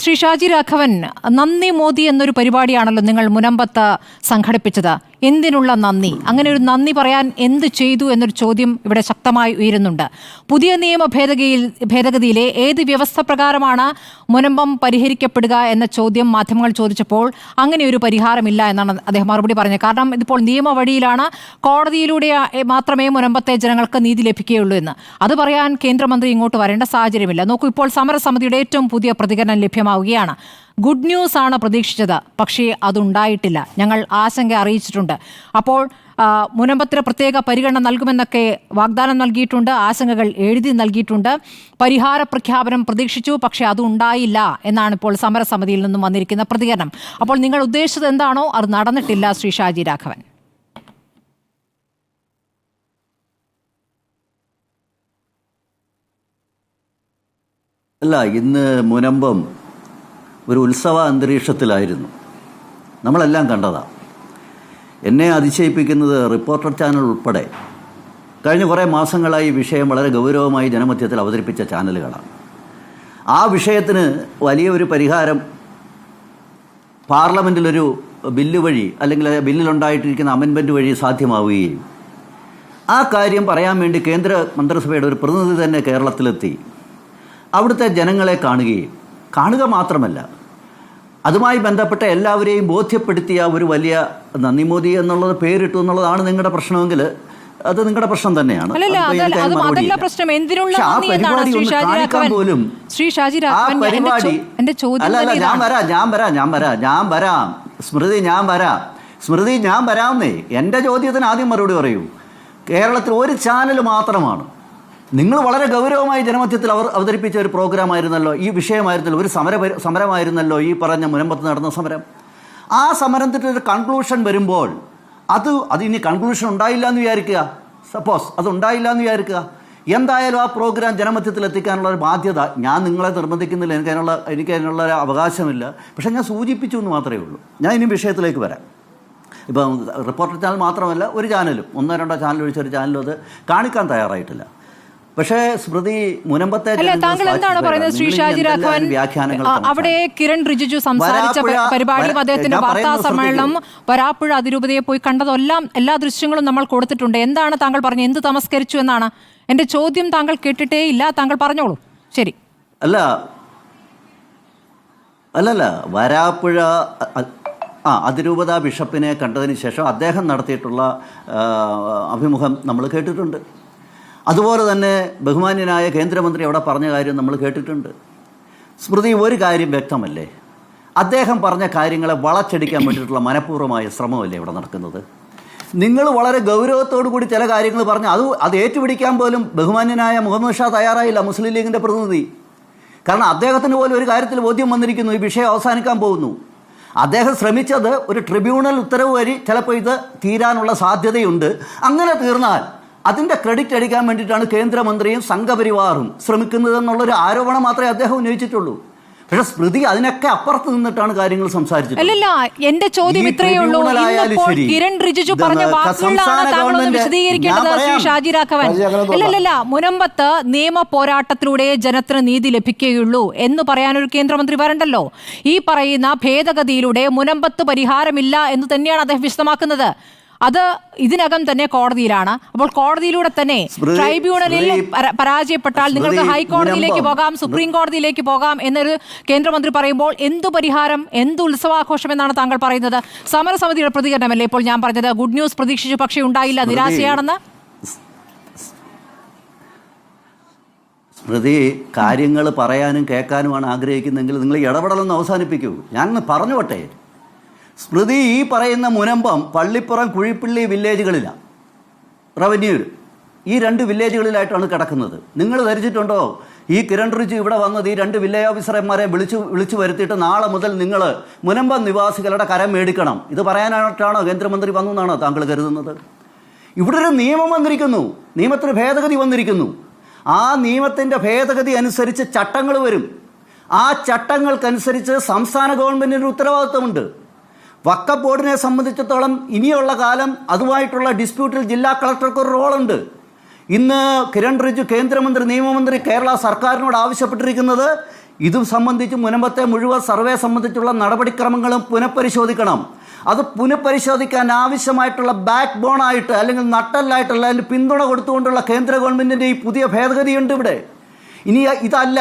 ശ്രീ ഷാജി രാഘവൻ, നന്ദി മോദി എന്നൊരു പരിപാടിയാണല്ലോ നിങ്ങൾ മുനമ്പത്ത് സംഘടിപ്പിച്ചത്. എന്തിനുള്ള നന്ദി? അങ്ങനെ ഒരു നന്ദി പറയാൻ എന്ത് ചെയ്തു എന്നൊരു ചോദ്യം ഇവിടെ ശക്തമായി ഉയരുന്നുണ്ട്. പുതിയ നിയമ ഭേദഗതിയിലെ ഏത് വ്യവസ്ഥ പ്രകാരമാണ് മുനമ്പം പരിഹരിക്കപ്പെടുക എന്ന ചോദ്യം മാധ്യമങ്ങൾ ചോദിച്ചപ്പോൾ അങ്ങനെ ഒരു പരിഹാരമില്ല എന്നാണ് അദ്ദേഹം മറുപടി പറഞ്ഞത്. കാരണം ഇതിപ്പോൾ നിയമവഴിയിലാണ്, കോടതിയിലൂടെ മാത്രമേ മുനമ്പത്തെ ജനങ്ങൾക്ക് നീതി ലഭിക്കുകയുള്ളൂ എന്ന്. അത് പറയാൻ കേന്ദ്രമന്ത്രി ഇങ്ങോട്ട് വരേണ്ട സാഹചര്യമില്ല. നോക്കൂ, ഇപ്പോൾ സമരസമിതിയുടെ ഏറ്റവും പുതിയ പ്രതികരണം ലഭ്യമാവുകയാണ്. ഗുഡ് ന്യൂസ് ആണ് പ്രതീക്ഷിച്ചത്, പക്ഷേ അതുണ്ടായിട്ടില്ല. ഞങ്ങൾ ആശങ്ക അറിയിച്ചിട്ടുണ്ട്. അപ്പോൾ മുനമ്പത്തിന് പ്രത്യേക പരിഗണന നൽകുമെന്നൊക്കെ വാഗ്ദാനം നൽകിയിട്ടുണ്ട്, ആശങ്കകൾ എഴുതി നൽകിയിട്ടുണ്ട്. പരിഹാര പ്രഖ്യാപനം പ്രതീക്ഷിച്ചു, പക്ഷേ അതുണ്ടായില്ല എന്നാണ് ഇപ്പോൾ സമരസമിതിയിൽ നിന്നും വന്നിരിക്കുന്ന പ്രതികരണം. അപ്പോൾ നിങ്ങൾ ഉദ്ദേശിച്ചത് എന്താണോ അത് നടന്നിട്ടില്ല, ശ്രീ ഷാജി രാഘവൻ. അല്ല, ഇന്ന് മുനമ്പം ഒരു ഉത്സവ അന്തരീക്ഷത്തിലായിരുന്നു. നമ്മളെല്ലാം കണ്ടതാണ്. എന്നെ അതിശയിപ്പിക്കുന്നത് റിപ്പോർട്ടർ ചാനൽ ഉൾപ്പെടെ കഴിഞ്ഞ കുറേ മാസങ്ങളായി ഈ വിഷയം വളരെ ഗൗരവമായി ജനമധ്യത്തിൽ അവതരിപ്പിച്ച ചാനലുകളാണ്. ആ വിഷയത്തിന് വലിയൊരു പരിഹാരം പാർലമെൻറ്റിലൊരു ബില്ല് വഴി, അല്ലെങ്കിൽ ബില്ലിലുണ്ടായിട്ടിരിക്കുന്ന അമെൻമെൻറ്റ് വഴി സാധ്യമാവുകയും ആ കാര്യം പറയാൻ വേണ്ടി കേന്ദ്ര മന്ത്രിസഭയുടെ ഒരു പ്രതിനിധി തന്നെ കേരളത്തിലെത്തി അവിടുത്തെ ജനങ്ങളെ കാണുക മാത്രമല്ല, അതുമായി ബന്ധപ്പെട്ട എല്ലാവരെയും ബോധ്യപ്പെടുത്തിയ ഒരു വലിയ നന്ദി മോദി എന്നുള്ളത് പേരിട്ടു എന്നുള്ളതാണ് നിങ്ങളുടെ പ്രശ്നമെങ്കിൽ അത് നിങ്ങളുടെ പ്രശ്നം തന്നെയാണ്. സ്മൃതി, ഞാൻ വരാമെന്നേ. എൻ്റെ ചോദ്യത്തിന് ആദ്യം മറുപടി പറയൂ. കേരളത്തിൽ ഒരു ചാനൽ മാത്രമാണ്. നിങ്ങൾ വളരെ ഗൗരവമായി ജനമധ്യത്തിൽ അവതരിപ്പിച്ച ഒരു പ്രോഗ്രാമായിരുന്നല്ലോ, ഈ വിഷയമായിരുന്നല്ലോ, ഒരു സമരമായിരുന്നല്ലോ ഈ പറഞ്ഞ മുനമ്പത്ത് നടന്ന സമരം. ആ സമരത്തിൻ്റെ ഒരു കൺക്ലൂഷൻ വരുമ്പോൾ അത് ഇനി കൺക്ലൂഷൻ ഉണ്ടായില്ല എന്ന് വിചാരിക്കുക. സപ്പോസ് അതുണ്ടായില്ല എന്ന് വിചാരിക്കുക. എന്തായാലും ആ പ്രോഗ്രാം ജനമധ്യത്തിൽ എത്തിക്കാനുള്ള ഒരു ബാധ്യത ഞാൻ നിങ്ങളെ നിർബന്ധിക്കുന്നില്ല, എനിക്ക് അതിനുള്ള ഒരു അവകാശമില്ല. പക്ഷേ ഞാൻ സൂചിപ്പിച്ചു എന്ന് മാത്രമേ ഉള്ളൂ. ഞാൻ ഇനി വിഷയത്തിലേക്ക് വരാം. ഇപ്പം റിപ്പോർട്ടർ ചാനൽ മാത്രമല്ല, ഒരു ചാനലും, 1-2 ചാനൽ ഒഴിച്ചൊരു ചാനലും അത് കാണിക്കാൻ തയ്യാറായിട്ടില്ല. പക്ഷേ സ്മൃതി, മുനമ്പത്തെ താങ്കൾ എന്താണ് പറയുന്നത് ശ്രീ ഷാജി രാഘവൻ? അവിടെ കിരൺ റിജിജു സംസാരിച്ച പരിപാടിയും അദ്ദേഹത്തിന്റെ വാർത്താ സമ്മേളനം, വരാപ്പുഴ അതിരൂപതയെ പോയി കണ്ടതെല്ലാം, എല്ലാ ദൃശ്യങ്ങളും നമ്മൾ കൊടുത്തിട്ടുണ്ട്. എന്താണ് താങ്കൾ പറഞ്ഞത്? എന്ത് തമസ്കരിച്ചു എന്നാണ് എന്റെ ചോദ്യം. താങ്കൾ കേട്ടിട്ടേ ഇല്ല, താങ്കൾ പറഞ്ഞോളൂ. ശരി. അല്ലല്ല, വരാപ്പുഴ അതിരൂപത ബിഷപ്പിനെ കണ്ടതിന് ശേഷം അദ്ദേഹം നടത്തിയിട്ടുള്ള അഭിമുഖം നമ്മൾ കേട്ടിട്ടുണ്ട്. അതുപോലെ തന്നെ ബഹുമാന്യനായ കേന്ദ്രമന്ത്രി അവിടെ പറഞ്ഞ കാര്യം നമ്മൾ കേട്ടിട്ടുണ്ട്. സ്മൃതി, ഒരു കാര്യം വ്യക്തമല്ലേ, അദ്ദേഹം പറഞ്ഞ കാര്യങ്ങളെ വളച്ചടിക്കാൻ വേണ്ടിയിട്ടുള്ള മനഃപൂർവ്വമായ ശ്രമമല്ലേ ഇവിടെ നടക്കുന്നത്? നിങ്ങൾ വളരെ ഗൗരവത്തോടു കൂടി ചില കാര്യങ്ങൾ പറഞ്ഞ് അത് ഏറ്റുപിടിക്കാൻ പോലും ബഹുമാന്യനായ മുഹമ്മദ് ഷാ തയ്യാറായില്ല, മുസ്ലിം ലീഗിൻ്റെ പ്രതിനിധി. കാരണം അദ്ദേഹത്തിന് പോലും ഒരു കാര്യത്തിൽ ബോധ്യം വന്നിരിക്കുന്നു, ഈ വിഷയം അവസാനിക്കാൻ പോകുന്നു. അദ്ദേഹം ശ്രമിച്ചത് ഒരു ട്രിബ്യൂണൽ ഉത്തരവ് വഴി ചിലപ്പോൾ ഇത് തീരാനുള്ള സാധ്യതയുണ്ട്. അങ്ങനെ തീർന്നാൽ അതിൻ്റെ ക്രെഡിറ്റ് അടിക്കാൻ വേണ്ടിയിട്ടാണ് കേന്ദ്രമന്ത്രിയും സംഘപരിവാറും ശ്രമിക്കുന്നതെന്നുള്ളൊരു ആരോപണം മാത്രമേ അദ്ദേഹം ഉന്നയിച്ചിട്ടുള്ളൂ. പക്ഷേ സ്മൃതി അതിനൊക്കെ അപ്പുറത്ത് നിന്നിട്ടാണ് കാര്യങ്ങൾ സംസാരിച്ചത്. അല്ലല്ല, എന്റെ ചോദ്യം ഇത്രയേ ഉള്ളൂ. കിരൺ റിജിജു പറഞ്ഞ വാക്കുകളാണ് താങ്കളൊന്ന് വിശദീകരിക്കേണ്ടത് ശ്രീ ഷാജി രാഘവൻ. അല്ലല്ല, മുനമ്പത്ത് നിയമ പോരാട്ടത്തിലൂടെ ജനത്തിന് നീതി ലഭിക്കുകയുള്ളൂ എന്ന് പറയാനൊരു കേന്ദ്രമന്ത്രി വരണ്ടല്ലോ. ഈ പറയുന്ന ഭേദഗതിയിലൂടെ മുനമ്പത്ത് പരിഹാരമില്ല എന്ന് തന്നെയാണ് അദ്ദേഹം വിശദമാക്കുന്നത്. അത് ഇതിനകം തന്നെ കോടതിയിലാണ്. അപ്പോൾ കോടതിയിലൂടെ തന്നെ ട്രൈബ്യൂണലിൽ പരാജയപ്പെട്ടാൽ നിങ്ങൾക്ക് ഹൈക്കോടതിയിലേക്ക് പോകാം, സുപ്രീം കോടതിയിലേക്ക് പോകാം എന്നൊരു കേന്ദ്രമന്ത്രി പറയുമ്പോൾ എന്തു പരിഹാരം, എന്ത് ഉത്സവാഘോഷം എന്നാണ് താങ്കൾ പറയുന്നത്? സമരസമിതിയുടെ പ്രതികരണമല്ലേ ഇപ്പോൾ ഞാൻ പറഞ്ഞത്? ഗുഡ് ന്യൂസ് പ്രതീക്ഷിച്ചു, പക്ഷേ ഉണ്ടായില്ല, നിരാശയാണെന്ന്. സ്മൃതി, കാര്യങ്ങൾ പറയാനും കേൾക്കാനുമാണ് ആഗ്രഹിക്കുന്നതെങ്കിൽ നിങ്ങൾ ഇടപെടലൊന്ന് അവസാനിപ്പിക്കൂ. ഞാനൊന്ന് പറഞ്ഞുകൊട്ടെ. സ്മൃതി, ഈ പറയുന്ന മുനമ്പം പള്ളിപ്പുറം, കുഴിപ്പള്ളി വില്ലേജുകളിലാണ്, റവന്യൂ ഈ 2 വില്ലേജുകളിലായിട്ടാണ് കിടക്കുന്നത്. നിങ്ങൾ ധരിച്ചിട്ടുണ്ടോ ഈ കിരൺ റിജിജു ഇവിടെ വന്നത് ഈ 2 വില്ലേജ് ഓഫീസർമാരെ വിളിച്ചു വരുത്തിയിട്ട് നാളെ മുതൽ നിങ്ങൾ മുനമ്പം നിവാസികളുടെ കരം മേടിക്കണം, ഇത് പറയാനായിട്ടാണോ കേന്ദ്രമന്ത്രി വന്നതെന്നാണോ താങ്കൾ കരുതുന്നത്? ഇവിടെ ഒരു നിയമം വന്നിരിക്കുന്നു, നിയമത്തിന് ഭേദഗതി വന്നിരിക്കുന്നു. ആ നിയമത്തിൻ്റെ ഭേദഗതി അനുസരിച്ച് ചട്ടങ്ങൾ വരും. ആ ചട്ടങ്ങൾക്കനുസരിച്ച് സംസ്ഥാന ഗവൺമെൻറ്റിന് ഉത്തരവാദിത്വമുണ്ട്. വഖഫ് ബോർഡിനെ സംബന്ധിച്ചിടത്തോളം ഇനിയുള്ള കാലം അതുമായിട്ടുള്ള ഡിസ്പ്യൂട്ടിൽ ജില്ലാ കളക്ടർക്ക് ഒരു റോളുണ്ട്. ഇന്ന് കിരൺ റിജിജു കേന്ദ്രമന്ത്രി, നിയമമന്ത്രി കേരള സർക്കാരിനോട് ആവശ്യപ്പെട്ടിരിക്കുന്നത് ഇത് സംബന്ധിച്ച് മുൻപത്തെ മുഴുവൻ സർവേ സംബന്ധിച്ചുള്ള നടപടിക്രമങ്ങളും പുനഃപരിശോധിക്കണം. അത് പുനഃപരിശോധിക്കാൻ ആവശ്യമായിട്ടുള്ള ബാക്ക് ബോണായിട്ട് അല്ലെങ്കിൽ നട്ടല്ലായിട്ടുള്ള അതിന് പിന്തുണ കൊടുത്തുകൊണ്ടുള്ള കേന്ദ്ര ഗവൺമെൻറ്റിൻ്റെ ഈ പുതിയ ഭേദഗതിയുണ്ട് ഇവിടെ. ഇനി ഇതല്ല,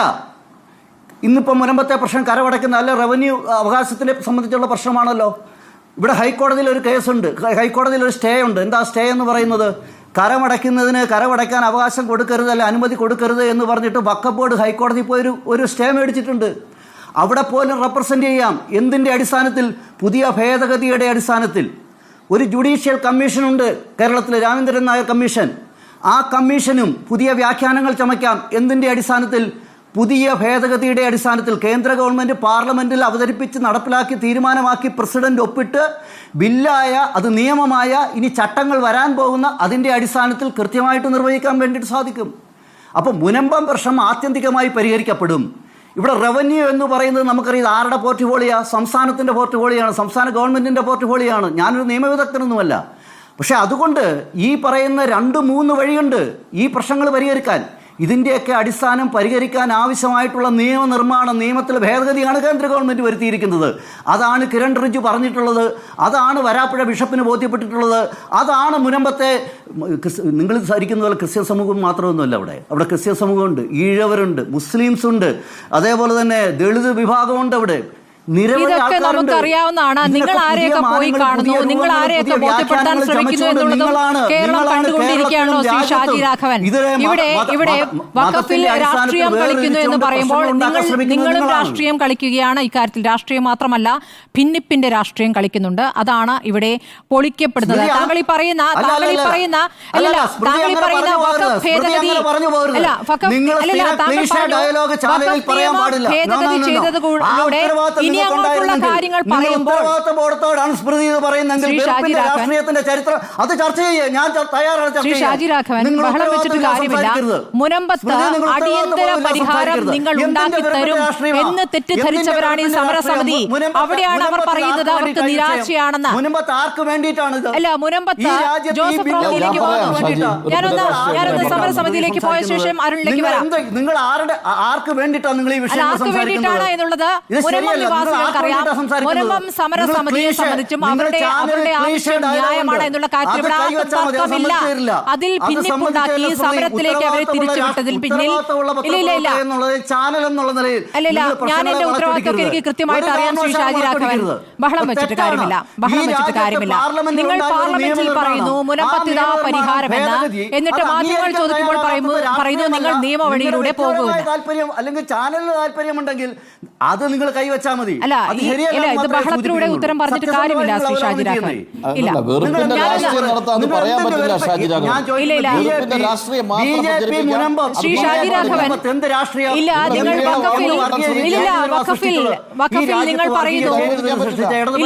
ഇന്നിപ്പോൾ മുൻപത്തെ പ്രശ്നം കരമടയ്ക്കുന്ന അല്ല റവന്യൂ അവകാശത്തിനെ സംബന്ധിച്ചുള്ള പ്രശ്നമാണല്ലോ. ഇവിടെ ഹൈക്കോടതിയിൽ ഒരു കേസുണ്ട്, ഹൈക്കോടതിയിൽ ഒരു സ്റ്റേ ഉണ്ട്. എന്താ സ്റ്റേ എന്ന് പറയുന്നത്? കരമടയ്ക്കുന്നതിന് കരമടയ്ക്കാൻ അവകാശം കൊടുക്കരുത്, അല്ല അനുമതി കൊടുക്കരുത് എന്ന് പറഞ്ഞിട്ട് വഖഫ് ബോർഡ് ഹൈക്കോടതി പോയി ഒരു സ്റ്റേ മേടിച്ചിട്ടുണ്ട്. അവിടെ പോലും റെപ്രസെൻ്റ് ചെയ്യാം. എന്തിൻ്റെ അടിസ്ഥാനത്തിൽ? പുതിയ ഭേദഗതിയുടെ അടിസ്ഥാനത്തിൽ. ഒരു ജുഡീഷ്യൽ കമ്മീഷനുണ്ട് കേരളത്തിൽ, രാമേന്ദ്രൻ നായർ കമ്മീഷൻ. ആ കമ്മീഷനും പുതിയ വ്യാഖ്യാനങ്ങൾ ചമയ്ക്കാം. എന്തിൻ്റെ അടിസ്ഥാനത്തിൽ? പുതിയ ഭേദഗതിയുടെ അടിസ്ഥാനത്തിൽ. കേന്ദ്ര ഗവൺമെൻറ് പാർലമെൻറ്റിൽ അവതരിപ്പിച്ച് നടപ്പിലാക്കി തീരുമാനമാക്കി പ്രസിഡന്റ് ഒപ്പിട്ട് ബില്ലായ, അത് നിയമമായ, ഇനി ചട്ടങ്ങൾ വരാൻ പോകുന്ന അതിൻ്റെ അടിസ്ഥാനത്തിൽ കൃത്യമായിട്ട് നിർവഹിക്കാൻ വേണ്ടിയിട്ട് സാധിക്കും. അപ്പോൾ മുനമ്പം പ്രശ്നം ആത്യന്തികമായി പരിഹരിക്കപ്പെടും. ഇവിടെ റവന്യൂ എന്ന് പറയുന്നത് നമുക്കറിയാം ആരുടെ പോർട്ട്ഫോളിയാണ്? സംസ്ഥാനത്തിൻ്റെ പോർട്ട്ഫോളിയാണ്, സംസ്ഥാന ഗവൺമെൻറ്റിൻ്റെ പോർട്ട്ഫോളിയാണ്. ഞാനൊരു നിയമവിദഗ്ധനൊന്നുമല്ല. പക്ഷേ അതുകൊണ്ട് ഈ പറയുന്ന 2-3 വഴിയുണ്ട് ഈ പ്രശ്നങ്ങൾ പരിഹരിക്കാൻ. ഇതിൻ്റെയൊക്കെ അടിസ്ഥാനം പരിഹരിക്കാൻ ആവശ്യമായിട്ടുള്ള നിയമനിർമ്മാണം, നിയമത്തിലെ ഭേദഗതിയാണ് കേന്ദ്ര ഗവൺമെൻറ് വരുത്തിയിരിക്കുന്നത്. അതാണ് കിരൺ റിജ്ജു പറഞ്ഞിട്ടുള്ളത്, അതാണ് വരാപ്പുഴ ബിഷപ്പിന് ബോധ്യപ്പെട്ടിട്ടുള്ളത്, അതാണ് മുനമ്പത്തെ നിങ്ങൾ സാധിക്കുന്ന പോലെ ക്രിസ്ത്യൻ സമൂഹം മാത്രമൊന്നുമല്ല. അവിടെ ക്രിസ്ത്യൻ സമൂഹമുണ്ട്, ഈഴവരുണ്ട്, മുസ്ലിംസ് ഉണ്ട്, അതേപോലെ തന്നെ ദളിത് വിഭാഗമുണ്ട്. അവിടെ ഇതൊക്കെ നമുക്കറിയാവുന്നതാണ്. നിങ്ങൾ ആരെയൊക്കെ പോയി കാണുന്നു, നിങ്ങൾ ആരെയൊക്കെ ബോധ്യപ്പെടുത്താൻ ശ്രമിക്കുന്നു എന്നുള്ളതും കേരളം കണ്ടുകൊണ്ടിരിക്കുകയാണോ ശ്രീ ഷാജി രാഘവൻ? ഇവിടെ വഖഫിൽ രാഷ്ട്രീയം കളിക്കുന്നു എന്ന് പറയുമ്പോൾ നിങ്ങളും രാഷ്ട്രീയം കളിക്കുകയാണ്. ഇക്കാര്യത്തിൽ രാഷ്ട്രീയം മാത്രമല്ല, ഭിന്നിപ്പിന്റെ രാഷ്ട്രീയം കളിക്കുന്നുണ്ട്. അതാണ് ഇവിടെ പൊളിക്കപ്പെടുന്നത്. താങ്കൾ ഈ പറയുന്ന വഖഫ് ഭേദഗതി ഭേദഗതി ചെയ്തതിലൂടെ ഇനി അങ്ങോട്ടുള്ള കാര്യങ്ങൾ പറയുമ്പോൾ രാഷ്ട്രീയത്തിന്റെ ചരിത്രം അത് ചർച്ച ചെയ്യാൻ ഞാൻ തയ്യാറാണ്. ശ്രീ ഷാജി രാഘവൻ, ബഹളം വെച്ചിട്ട് കാര്യമില്ല. മുനമ്പത്ത് അടിയന്തര പരിഹാരം നിങ്ങൾ ഉണ്ടാക്കി തരും എന്ന് തെറ്റിദ്ധരിച്ചവരാണ് ഈ സമരസമിതി. അവിടെയാണ് അവർ പറയുന്നത് അവർക്ക് നിരാശയാണെന്ന്. മുനമ്പത്ത് ആർക്ക് വേണ്ടിയിട്ടാണ്? അല്ല, മുനമ്പത്ത് ജോസഫ് റോഡിയിലേക്ക് പോകുന്നു. ഞാനൊന്ന് സമരസമിതിയിലേക്ക് പോയ ശേഷം അരുണിലേക്ക് വരാം. നിങ്ങൾ ആർക്ക് വേണ്ടിയിട്ടാണ് നിങ്ങൾ ഈ വിഷയം ആർക്ക് വേണ്ടിയിട്ടാണ് എന്നുള്ളത് മുനമ്പം സമരസമിതിയെ സംബന്ധിച്ചും അവരുടെ ആവശ്യം ന്യായമാണ് എന്നുള്ള കാര്യത്തിൽ തർക്കമില്ല. അതിൽ ഭിന്നിപ്പുണ്ടാക്കി സമരത്തിലേക്ക് അവരെ തിരിച്ചുവിട്ടതിൽ പിന്നിൽ അല്ലല്ല, ഞാൻ എന്റെ ഉത്തരവാദിത്വമൊക്കെ എനിക്ക് കൃത്യമായിട്ട് അറിയാം ശ്രീ ഷാജി രാഘവൻ. ബഹളം വെച്ചിട്ട് കാര്യമില്ല. നിങ്ങൾ പാർലമെന്റിൽ പറയുന്നു മുനമ്പത്തിതാ പരിഹാരമെന്ന്, എന്നിട്ട് മാധ്യമങ്ങൾ ചോദിക്കുമ്പോൾ പറയുന്നു നിങ്ങൾ നിയമവഴിയിലൂടെ പോകുമെന്ന്. അല്ലെങ്കിൽ ചാനലിന് താല്പര്യമുണ്ടെങ്കിൽ അത് നിങ്ങൾ കൈവച്ചാൽ മതി. അല്ല, ഇത് ബഹളത്തിലൂടെ ഉത്തരം പറഞ്ഞിട്ട് കാര്യമില്ല ശ്രീ ഷാജി രാഘവൻ. ഇല്ല, ശ്രീ ഷാജി രാഘവൻ, ഇല്ല, നിങ്ങൾ വഖഫിൽ നിങ്ങൾ പറയുന്നു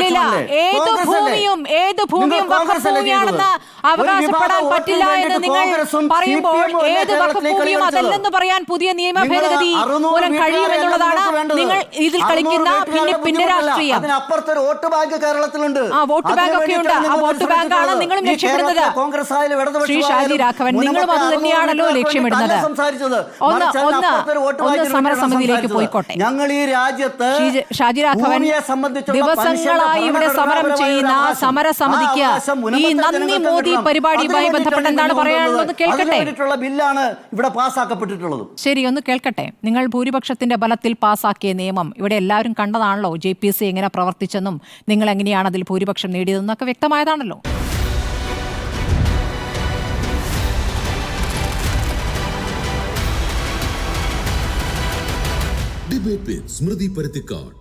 ഇല്ല, ഏത് ഭൂമിയും വഖഫ് ഭൂമിയാണെന്ന് അവകാശപ്പെടാൻ പറ്റില്ല എന്ന് നിങ്ങൾ പറയുമ്പോൾ ഏത് വഖഫ് ഭൂമിയും അതല്ലെന്ന് പറയാൻ പുതിയ നിയമ ഭേദഗതി മൂലം കഴിയുമെന്നുള്ളതാണ് നിങ്ങൾ ഇതിൽ കളിക്കുന്ന ഭിന്നിപ്പിന്റെ രാഷ്ട്രീയം. അതിനപ്പുറത്തൊരു വോട്ട് ബാങ്ക് കേരളത്തിലുണ്ട്. ആ വോട്ട് ബാങ്ക് ഒക്കെ ഉണ്ട്. ആ വോട്ട് ബാങ്കാണ് നിങ്ങളും ലക്ഷ്യമിടുന്നത്. ശ്രീ ഷാജി രാഘവൻ, നിങ്ങളും അത് തന്നെയാണല്ലോ ലക്ഷ്യമിടുന്നത്. ഒന്ന് സമരസമിതിയിലേക്ക് പോയിക്കോട്ടെ. ഞങ്ങൾ ഈ രാജ്യത്ത് ഷാജി രാഘവൻ, ദിവസങ്ങളായി ഇവിടെ സമരം ചെയ്യുന്ന സമരസമിതിക്ക് ഈ നന്ദി മോദി പരിപാടിയുമായി ബന്ധപ്പെട്ട് എന്താണ് പറയാനുള്ളത് കേൾക്കട്ടെ. ബില്ലാണ് ഇവിടെ പാസ്സാക്കപ്പെട്ടിട്ടുള്ളത്. ശരി, ഒന്ന് കേൾക്കട്ടെ. നിങ്ങൾ ഭൂരിപക്ഷത്തിന്റെ ബലത്തിൽ പാസ്സാക്കിയ നിയമം ഇവിടെ എല്ലാവരും കണ്ടതാണല്ലോ. JPC എങ്ങനെ പ്രവർത്തിച്ചെന്നും നിങ്ങൾ എങ്ങനെയാണ് അതിൽ ഭൂരിപക്ഷം നേടിയതെന്നൊക്കെ വ്യക്തമായതാണല്ലോ. ഡിബേറ്റ് വിത്ത് സ്മൃതി പരുത്തിക്കാട്.